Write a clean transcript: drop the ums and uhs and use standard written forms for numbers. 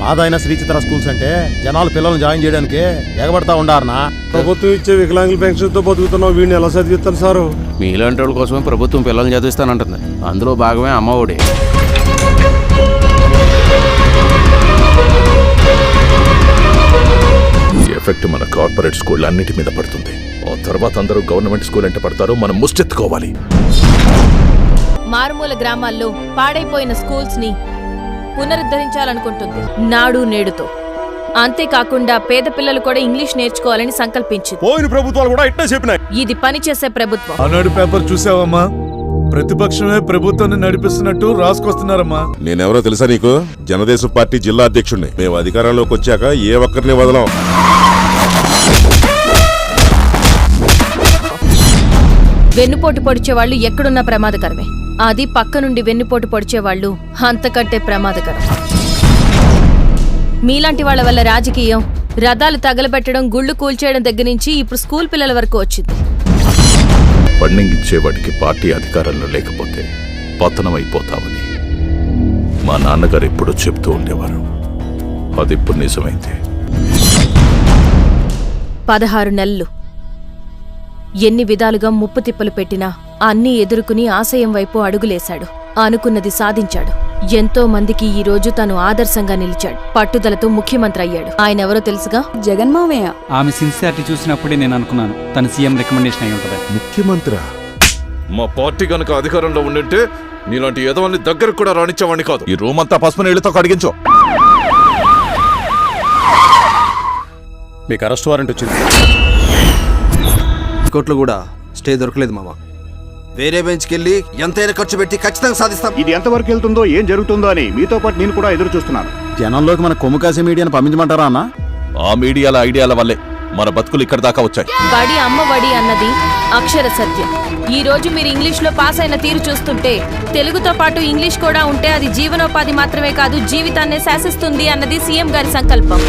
మాదైన Srichitra schools అంటే జనాలు పిల్లల్ని జాయిన్ చేయడానికి ఎగబడతా ఉండారనా. ప్రభుత్వం ఇచ్చే వికలాంగుల పెన్షన్ తో బతుకుతున్నాం, వీడిని ఎలా చదివిస్తాను సారు? మీలాంటి వాళ్ళ కోసమే ప్రభుత్వం పిల్లల్ని చదివిస్తానంటుంది. అందులో భాగమే అమ్మఒడి. ఎఫెక్ట్ మన కార్పొరేట్ స్కూల్ అన్నిటి మీద పడుతుంది. ఆ తర్వాత అందరూ గవర్నమెంట్ స్కూల్ అంటే పడతారో మనం ముష్టెత్తుకోవాలి. మారుమూల గ్రామాల్లో పాడైపోయిన స్కూల్స్ ని పునరుద్ధరించాలనుకుంటుంది నాడు నేడుతో. అంతేకాకుండా పేద పిల్లలు కూడా ఇంగ్లీష్ నేర్చుకోవాలని సంకల్పించింది. పోయిన ప్రభుత్వాలు కూడా ఇట్టే చెప్పినాయి. ఇది పనిచేసే ప్రభుత్వం. ఆనాడు పేపర్ చూసావమ్మా? ప్రతిపక్షమే ప్రభుత్వాన్ని నడిపిస్తున్నట్టు రాసుకొస్తున్నారమ్మా. నేనెవరో తెలుసా నీకు? జనదేశం పార్టీ జిల్లా అధ్యక్షుడిని. మేము అధికారంలోకి వచ్చాక ఏ ఒక్కరిని వదలం. వెన్నుపోటు పొడిచేవాళ్లు ఎక్కడున్నా ప్రమాదకరమే. అది పక్క నుండి వెన్నుపోటు పొడిచేవాళ్లు అంతకంటే ప్రమాదకరం. మీలాంటి వాళ్ల వల్ల రాజకీయం, రథాలు తగలబెట్టడం, గుళ్లు కూల్చేయడం దగ్గర నుంచి ఇప్పుడు స్కూల్ పిల్లల వరకు వచ్చింది. ఫండింగ్ ఇచ్చేవాడికి పార్టీ అధికారంలో లేకపోతే పతనం అయిపోతామని మా నాన్నగారు ఎప్పుడూ చెప్తూ ఉండేవారు. అది ఇప్పుడు నిజమైంది. 16 నెలలు ఎన్ని విధాలుగా ముప్పు తిప్పలు పెట్టినా అన్నీ ఎదుర్కొని ఆశయం వైపు అడుగులేశాడు. అనుకున్నది సాధించాడు. ఎంతో మందికి ఈ రోజు తను ఆదర్శంగా నిలిచాడు. పట్టుదలతో ముఖ్యమంత్రి అయ్యాడు. ఆయన ఎవరో తెలుసుగా? జగన్మావయ్య. ఆమె సిన్సియారిటీ చూసినప్పుడే నేను అనుకున్నాను తన సీఎం రికమెండేషన్ అయి ఉంటుంది. ముఖ్యమంత్రి మా పార్టీ గనక అధికారంలో ఉండింటే నీలాంటి ఎదవల్ని దగ్గరకు కూడా రాణించేవాడిని కాదు. ఈ రూమ్ అంతా పసుపు నీళ్లతో కడిగించు. మీకు అరెస్ట్ వారెంట్ వచ్చింది. కోర్టులో కూడా స్టే దొరకలేదు మామ. వేరే బెంచ్కి వెళ్ళి ఎంతైనా ఖర్చు పెట్టి ఖచ్చితంగా సాధిస్తాం. ఇది ఎంతవరకు వెళ్తుందో, ఏం జరుగుతుందో అని మీతో పాటు నేను కూడా ఎదురు చూస్తున్నాను. జనంలోకి మన కొమ్ము కాసే మీడియాను పంపించమంటారా అన్న? ఆ మీడియాల ఐడియాల వల్లే మన బతుకులు ఇక్కడ దాకా వచ్చాయి. బడి అమ్మ బడి అన్నది అక్షర సత్యం. ఈ రోజు మీరు ఇంగ్లీష్ లో పాస్ అయిన తీరు చూస్తుంటే తెలుగుతో పాటు ఇంగ్లీష్ కూడా ఉంటే అది జీవనోపాధి మాత్రమే కాదు, జీవితాన్నే శాసిస్తుంది అన్నది సీఎం గారి సంకల్పం.